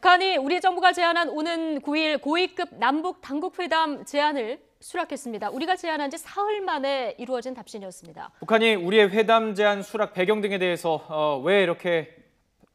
북한이 우리 정부가 제안한 오는 9일 고위급 남북 당국회담 제안을 수락했습니다. 우리가 제안한 지 사흘 만에 이루어진 답신이었습니다. 북한이 우리의 회담 제안 수락 배경 등에 대해서 왜 이렇게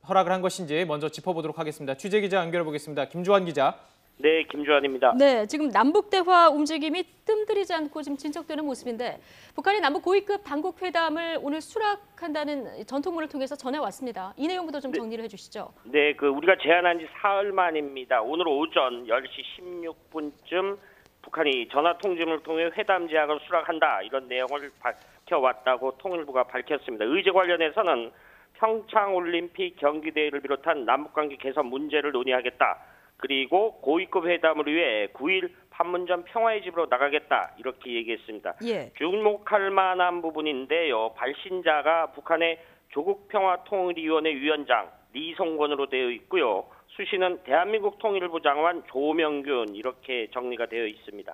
허락을 한 것인지 먼저 짚어보도록 하겠습니다. 취재 기자 연결해 보겠습니다. 김주환 기자. 네, 김주환입니다. 네, 지금 남북 대화 움직임이 뜸들이지 않고 지금 진척되는 모습인데 북한이 남북 고위급 당국 회담을 오늘 수락한다는 전통문을 통해서 전해왔습니다. 이 내용부터 좀 정리를 해주시죠. 네, 우리가 제안한 지 사흘 만입니다. 오늘 오전 10시 16분쯤 북한이 전화 통지문을 통해 회담 제안을 수락한다 이런 내용을 밝혀왔다고 통일부가 밝혔습니다. 의제 관련해서는 평창올림픽 경기대회를 비롯한 남북관계 개선 문제를 논의하겠다. 그리고 고위급 회담을 위해 9일 판문점 평화의 집으로 나가겠다 이렇게 얘기했습니다. 예. 주목할 만한 부분인데요. 발신자가 북한의 조국평화통일위원회 위원장 리성권으로 되어 있고요. 수신은 대한민국 통일부 장관 조명균 이렇게 정리가 되어 있습니다.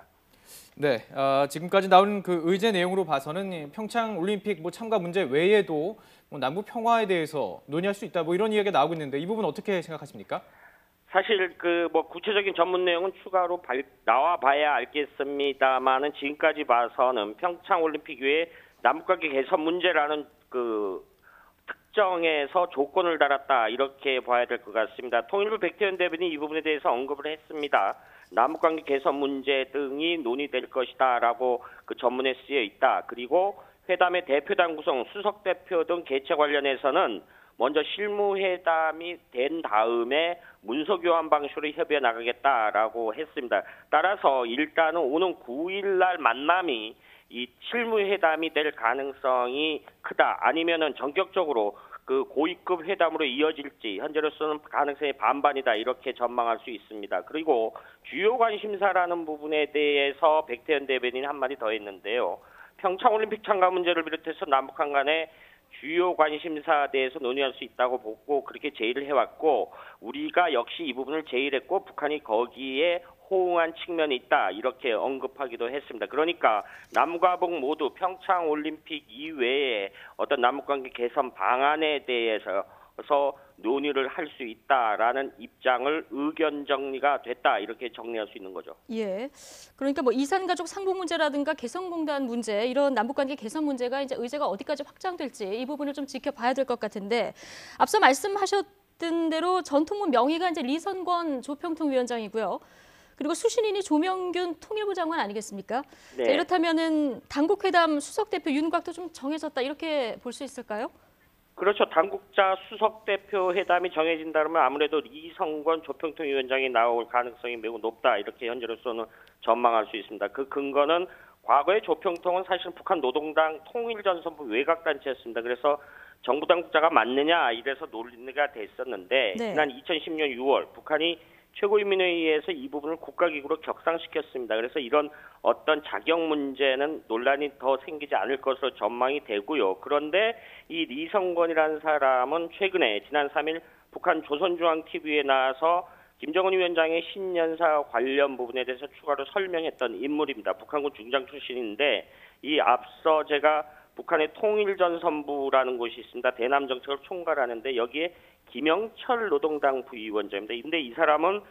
네, 지금까지 나온 그 의제 내용으로 봐서는 평창올림픽 참가 문제 외에도 남북 평화에 대해서 논의할 수 있다 이런 이야기가 나오고 있는데 이 부분 어떻게 생각하십니까? 사실 구체적인 전문 내용은 추가로 나와봐야 알겠습니다만은 지금까지 봐서는 평창올림픽 외에 남북관계 개선 문제라는 특정에서 조건을 달았다 이렇게 봐야 될 것 같습니다. 통일부 백태현 대변인이 이 부분에 대해서 언급을 했습니다. 남북관계 개선 문제 등이 논의될 것이다라고 전문에 쓰여 있다. 그리고 회담의 대표단 구성, 수석 대표 등 개최 관련해서는 먼저 실무회담이 된 다음에 문서 교환 방식으로 협의해 나가겠다라고 했습니다. 따라서 일단은 오는 9일 날 만남이 이 실무회담이 될 가능성이 크다. 아니면은 전격적으로 고위급 회담으로 이어질지 현재로서는 가능성이 반반이다 이렇게 전망할 수 있습니다. 그리고 주요 관심사라는 부분에 대해서 백태현 대변인이 한마디 더 했는데요. 평창올림픽 참가 문제를 비롯해서 남북한 간의 주요 관심사에 대해서 논의할 수 있다고 보고 그렇게 제의를 해왔고 우리가 역시 이 부분을 제의했고 북한이 거기에 호응한 측면이 있다 이렇게 언급하기도 했습니다. 그러니까 남과 북 모두 평창올림픽 이외에 어떤 남북관계 개선 방안에 대해서 논의를 할 수 있다라는 입장을 의견 정리가 됐다 이렇게 정리할 수 있는 거죠. 예, 그러니까 이산가족 상봉 문제라든가 개성공단 문제 이런 남북관계 개선 문제가 이제 의제가 어디까지 확장될지 이 부분을 좀 지켜봐야 될 것 같은데 앞서 말씀하셨던 대로 전통문 명의가 이제 리선권 조평통위원장이고요. 그리고 수신인이 조명균 통일부 장관 아니겠습니까? 네. 자, 이렇다면은 당국회담 수석대표 윤곽도 좀 정해졌다 이렇게 볼 수 있을까요? 그렇죠. 당국자 수석대표 회담이 정해진다면 아무래도 리성권 조평통위원장이 나올 가능성이 매우 높다. 이렇게 현재로서는 전망할 수 있습니다. 그 근거는 과거의 조평통은 사실 북한 노동당 통일전선부 외곽단체였습니다. 그래서 정부 당국자가 맞느냐 이래서 논의가 됐었는데 네. 지난 2010년 6월 북한이 최고인민회의에서 이 부분을 국가기구로 격상시켰습니다. 그래서 이런 어떤 자격 문제는 논란이 더 생기지 않을 것으로 전망이 되고요. 그런데 이 리성권이라는 사람은 최근에 지난 3일 북한 조선중앙TV에 나와서 김정은 위원장의 신년사 관련 부분에 대해서 추가로 설명했던 인물입니다. 북한군 중장 출신인데 이 앞서 제가 북한의 통일전선부라는 곳이 있습니다. 대남정책을 총괄하는데 여기에 김영철 노동당 부위원장입니다. 근데 이 사람은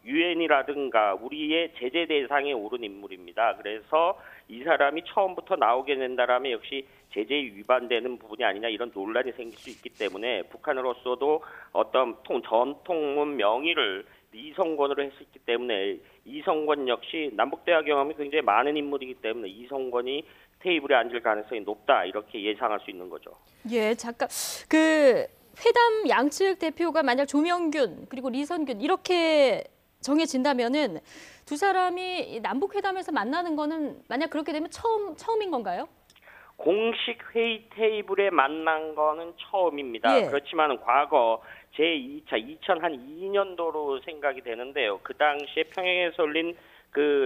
유엔이라든가 우리의 제재 대상에 오른 인물입니다. 그래서 이 사람이 처음부터 나오게 된다라면 역시 제재에 위반되는 부분이 아니냐 이런 논란이 생길 수 있기 때문에 북한으로서도 어떤 전통문 명의를 이성권으로 했었기 때문에 이성권 역시 남북대화 경험이 굉장히 많은 인물이기 때문에 이성권이 테이블에 앉을 가능성이 높다 이렇게 예상할 수 있는 거죠. 예, 잠깐 회담 양측 대표가 만약 조명균 그리고 리선균 이렇게 정해진다면은 두 사람이 남북 회담에서 만나는 거는 만약 그렇게 되면 처음인 건가요? 공식 회의 테이블에 만난 거는 처음입니다. 예. 그렇지만 과거 제2차 2002년도로 생각이 되는데요. 그 당시에 평양에서 열린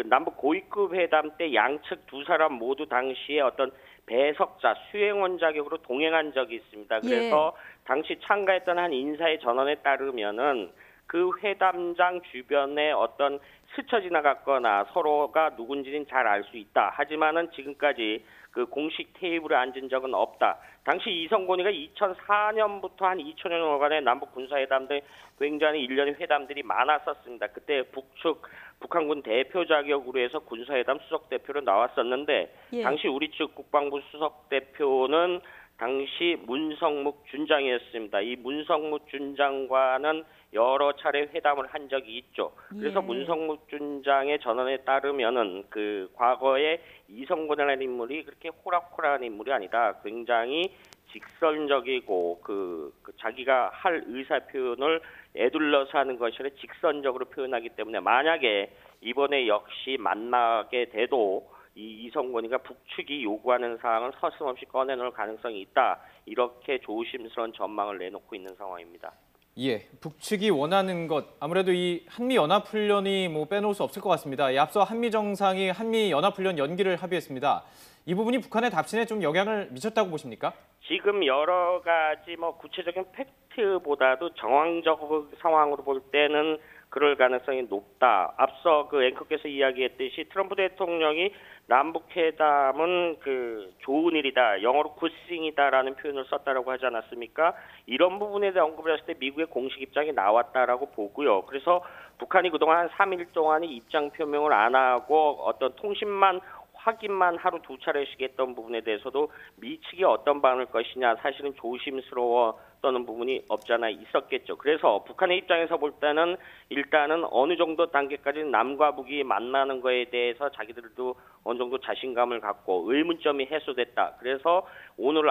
남북 고위급 회담 때 양측 두 사람 모두 당시에 어떤 배석자, 수행원 자격으로 동행한 적이 있습니다. 그래서 당시 참가했던 한 인사의 전언에 따르면은 그 회담장 주변에 어떤 스쳐 지나갔거나 서로가 누군지는 잘 알 수 있다. 하지만은 지금까지 그 공식 테이블에 앉은 적은 없다. 당시 이성곤이가 2004년부터 한 2000년간의 남북 군사회담 등 굉장히 일련의 회담들이 많았었습니다. 그때 북한군 대표 자격으로 해서 군사회담 수석 대표로 나왔었는데 예. 당시 우리 측 국방부 수석 대표는 당시 문성묵 준장이었습니다. 이 문성묵 준장과는 여러 차례 회담을 한 적이 있죠. 그래서 예. 문성묵 준장의 전언에 따르면은 그 과거에 이성곤이라는 인물이 그렇게 호락호락한 인물이 아니다. 굉장히 직선적이고 그 자기가 할 의사 표현을 에둘러서 하는 것이 아니라 직선적으로 표현하기 때문에 만약에 이번에 역시 만나게 돼도 이 이성곤이가 북측이 요구하는 사항을 서슴없이 꺼내놓을 가능성이 있다. 이렇게 조심스러운 전망을 내놓고 있는 상황입니다. 예, 북측이 원하는 것 아무래도 이 한미 연합 훈련이 뭐 빼놓을 수 없을 것 같습니다. 앞서 한미 정상이 한미 연합 훈련 연기를 합의했습니다. 이 부분이 북한의 답신에 좀 영향을 미쳤다고 보십니까? 지금 여러 가지 구체적인 팩트보다도 정황적 상황으로 볼 때는 그럴 가능성이 높다. 앞서 그 앵커께서 이야기했듯이 트럼프 대통령이 남북회담은 그 좋은 일이다, 영어로 굿싱이다라는 표현을 썼다라고 하지 않았습니까? 이런 부분에 대해 언급을 했을 때 미국의 공식 입장이 나왔다라고 보고요. 그래서 북한이 그동안 한 3일 동안 입장 표명을 안 하고 어떤 통신만 확인만 하루 두 차례씩 했던 부분에 대해서도 미 측이 어떤 반응을 것이냐 사실은 조심스러웠던 부분이 없잖아 있었겠죠. 그래서 북한의 입장에서 볼 때는 일단은 어느 정도 단계까지 남과 북이 만나는 거에 대해서 자기들도 어느 정도 자신감을 갖고 의문점이 해소됐다. 그래서 오늘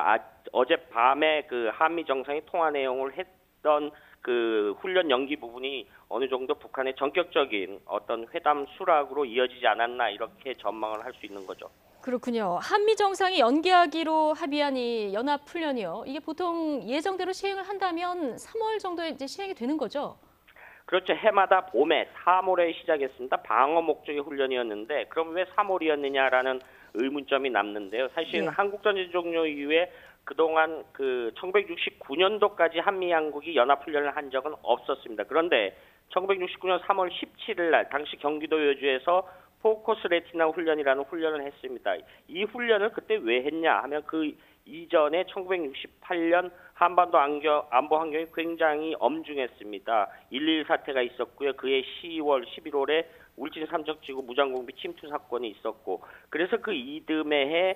어젯밤에 그 한미 정상이 통화 내용을 했던 그 훈련 연기 부분이 어느 정도 북한의 전격적인 어떤 회담 수락으로 이어지지 않았나 이렇게 전망을 할 수 있는 거죠. 그렇군요. 한미 정상이 연기하기로 합의한 이 연합 훈련이요. 이게 보통 예정대로 시행을 한다면 3월 정도에 이제 시행이 되는 거죠? 그렇죠. 해마다 봄에 3월에 시작했습니다. 방어 목적의 훈련이었는데 그럼 왜 3월이었느냐라는 의문점이 남는데요. 사실 네. 한국전쟁 종료 이후에 그동안 그 1969년도까지 한미 양국이 연합훈련을 한 적은 없었습니다. 그런데 1969년 3월 17일 날 당시 경기도 여주에서 포커스 레티나 훈련이라는 훈련을 했습니다. 이 훈련을 그때 왜 했냐 하면 그 이전에 1968년 한반도 안보 환경이 굉장히 엄중했습니다. 1.1 사태가 있었고요. 그해 10월, 11월에 울진 삼척지구 무장공비 침투 사건이 있었고 그래서 그 이듬해에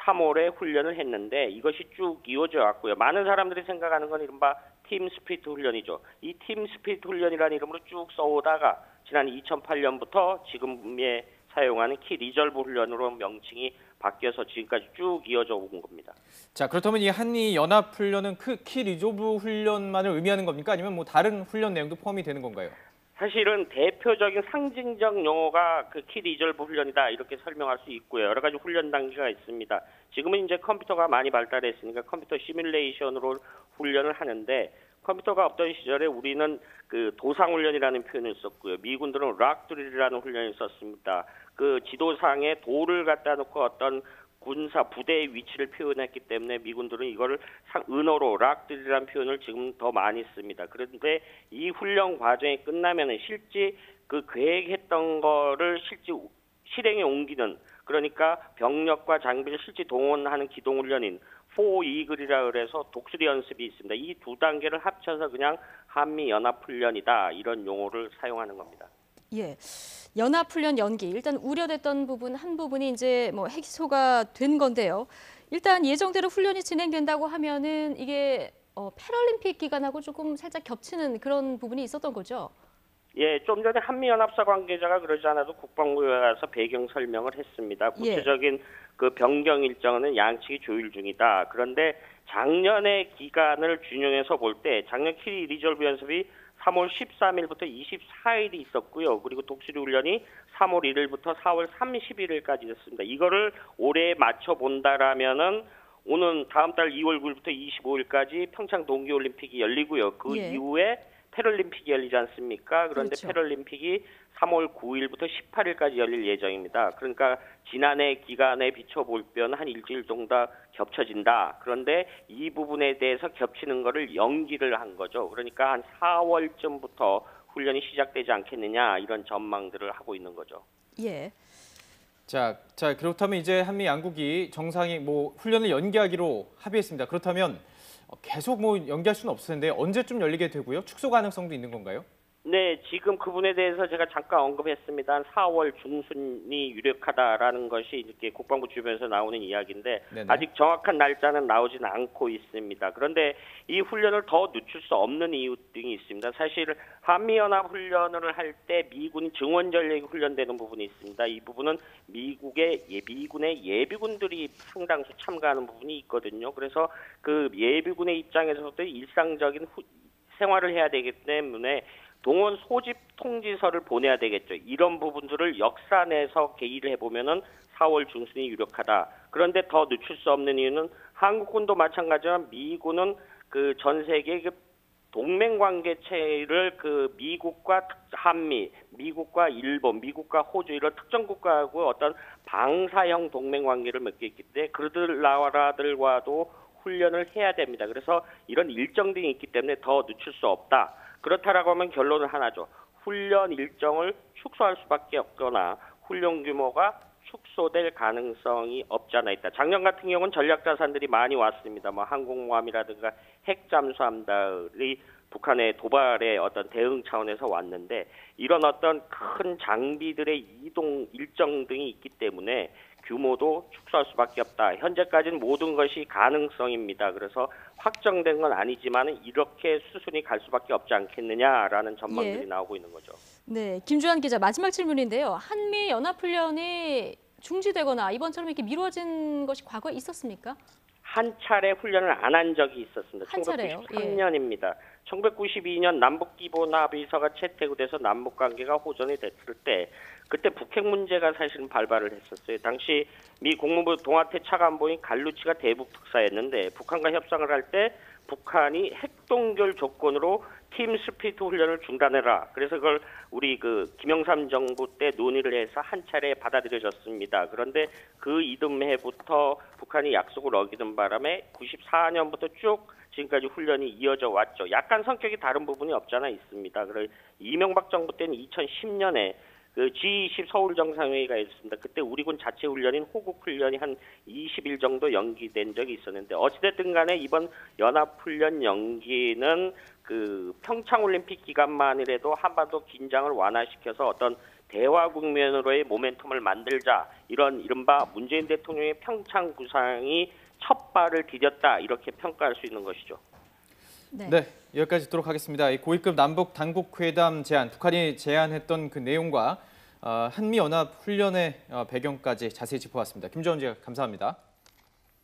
3월에 훈련을 했는데 이것이 쭉 이어져 왔고요. 많은 사람들이 생각하는 건 이른바 팀 스피릿 훈련이죠. 이 팀 스피릿 훈련이라는 이름으로 쭉 써오다가 지난 2008년부터 지금에 사용하는 키 리졸브 훈련으로 명칭이 바뀌어서 지금까지 쭉 이어져 온 겁니다. 자, 그렇다면 이 한미 연합 훈련은 키 리조브 훈련만을 의미하는 겁니까? 아니면 뭐 다른 훈련 내용도 포함이 되는 건가요? 사실은 대표적인 상징적 용어가 그 키 리졸브 훈련이다 이렇게 설명할 수 있고요. 여러 가지 훈련 단계가 있습니다. 지금은 이제 컴퓨터가 많이 발달했으니까 컴퓨터 시뮬레이션으로 훈련을 하는데 컴퓨터가 없던 시절에 우리는 그 도상 훈련이라는 표현을 썼고요. 미군들은 락드릴이라는 훈련을 썼습니다. 그 지도상에 돌을 갖다 놓고 어떤 군사 부대의 위치를 표현했기 때문에 미군들은 이거를 은어로 락드릴이라는 표현을 지금 더 많이 씁니다. 그런데 이 훈련 과정이 끝나면은 실제 그 계획했던 거를 실제 실행에 옮기는 그러니까 병력과 장비를 실제 동원하는 기동훈련인 4이글이라 그래서 독수리 연습이 있습니다. 이 두 단계를 합쳐서 그냥 한미 연합훈련이다 이런 용어를 사용하는 겁니다. 예, 연합훈련 연기 일단 우려됐던 부분 한 부분이 이제 뭐 해소가 된 건데요. 일단 예정대로 훈련이 진행된다고 하면은 이게 패럴림픽 기간하고 조금 살짝 겹치는 그런 부분이 있었던 거죠. 예, 좀 전에 한미연합사 관계자가 그러지 않아도 국방부에 가서 배경 설명을 했습니다. 구체적인 그 변경 일정은 양측이 조율 중이다. 그런데 작년의 기간을 준용해서 볼 때 작년 키 리졸브 연습이 3월 13일부터 24일이 있었고요. 그리고 독수리 훈련이 3월 1일부터 4월 31일까지 됐습니다. 이거를 올해 맞춰 본다라면은 오는 다음 달 2월 9일부터 25일까지 평창 동계올림픽이 열리고요. 그 이후에 패럴림픽이 열리지 않습니까? 그런데 그렇죠. 패럴림픽이 3월 9일부터 18일까지 열릴 예정입니다. 그러니까 지난해 기간에 비춰볼 때는 한 일주일 정도 겹쳐진다. 그런데 이 부분에 대해서 겹치는 거를 연기를 한 거죠. 그러니까 한 4월쯤부터 훈련이 시작되지 않겠느냐 이런 전망들을 하고 있는 거죠. 예. 자, 그렇다면 이제 한미 양국이 정상이 훈련을 연기하기로 합의했습니다. 그렇다면 계속 연기할 수는 없을 텐데 언제쯤 열리게 되고요? 축소 가능성도 있는 건가요? 네, 지금 그 부분에 대해서 제가 잠깐 언급했습니다. 4월 중순이 유력하다라는 것이 이렇게 국방부 주변에서 나오는 이야기인데 네네. 아직 정확한 날짜는 나오지는 않고 있습니다. 그런데 이 훈련을 더 늦출 수 없는 이유 등이 있습니다. 사실 한미연합 훈련을 할 때 미군 증원 전력이 훈련되는 부분이 있습니다. 이 부분은 미군의 예비군들이 상당수 참가하는 부분이 있거든요. 그래서 그 예비군의 입장에서도 일상적인 생활을 해야 되기 때문에 동원 소집 통지서를 보내야 되겠죠. 이런 부분들을 역산해서 계기를 해보면은 4월 중순이 유력하다. 그런데 더 늦출 수 없는 이유는 한국군도 마찬가지지만 미군은 그 전 세계 그 동맹 관계체를 그 미국과 한미, 미국과 일본, 미국과 호주 이런 특정 국가하고 어떤 방사형 동맹 관계를 맺고 있기 때문에 그들 나라들과도 훈련을 해야 됩니다. 그래서 이런 일정 등이 있기 때문에 더 늦출 수 없다. 그렇다라고 하면 결론은 하나죠. 훈련 일정을 축소할 수밖에 없거나 훈련 규모가 축소될 가능성이 없지 않아 있다. 작년 같은 경우는 전략자산들이 많이 왔습니다. 항공모함이라든가 핵잠수함들이 북한의 도발의 어떤 대응 차원에서 왔는데 이런 어떤 큰 장비들의 이동 일정 등이 있기 때문에 규모도 축소할 수밖에 없다. 현재까지는 모든 것이 가능성입니다. 그래서 확정된 건 아니지만 이렇게 수순이 갈 수밖에 없지 않겠느냐라는 전망들이 나오고 있는 거죠. 네, 김주한 기자 마지막 질문인데요. 한미 연합훈련이 중지되거나 이번처럼 이렇게 미뤄진 것이 과거에 있었습니까? 한 차례 훈련을 안 한 적이 있었습니다. 한 차례요? 1993년입니다. 1992년 남북기본합의서가 채택돼서 남북관계가 호전이 됐을 때 그때 북핵 문제가 사실은 발발을 했었어요. 당시 미 국무부 동아태 차관보인 갈루치가 대북 특사였는데 북한과 협상을 할 때 북한이 핵동결 조건으로 팀 스피릿 훈련을 중단해라. 그래서 그걸 우리 그 김영삼 정부 때 논의를 해서 한 차례 받아들여졌습니다. 그런데 그 이듬해부터 북한이 약속을 어기는 바람에 94년부터 쭉 지금까지 훈련이 이어져 왔죠. 약간 성격이 다른 부분이 없잖아 있습니다. 그래서 이명박 정부 때는 2010년에 그 G20 서울 정상회의가 있었습니다. 그때 우리군 자체 훈련인 호국 훈련이 한 20일 정도 연기된 적이 있었는데 어찌됐든 간에 이번 연합 훈련 연기는 그 평창 올림픽 기간만이라도 한반도 긴장을 완화시켜서 어떤 대화 국면으로의 모멘텀을 만들자 이런 이른바 문재인 대통령의 평창 구상이 첫 발을 디뎠다 이렇게 평가할 수 있는 것이죠. 네, 여기까지 듣도록 하겠습니다. 이 고위급 남북 당국 회담 제안, 북한이 제안했던 그 내용과 한미 연합 훈련의 배경까지 자세히 짚어봤습니다. 김주원 기자 감사합니다.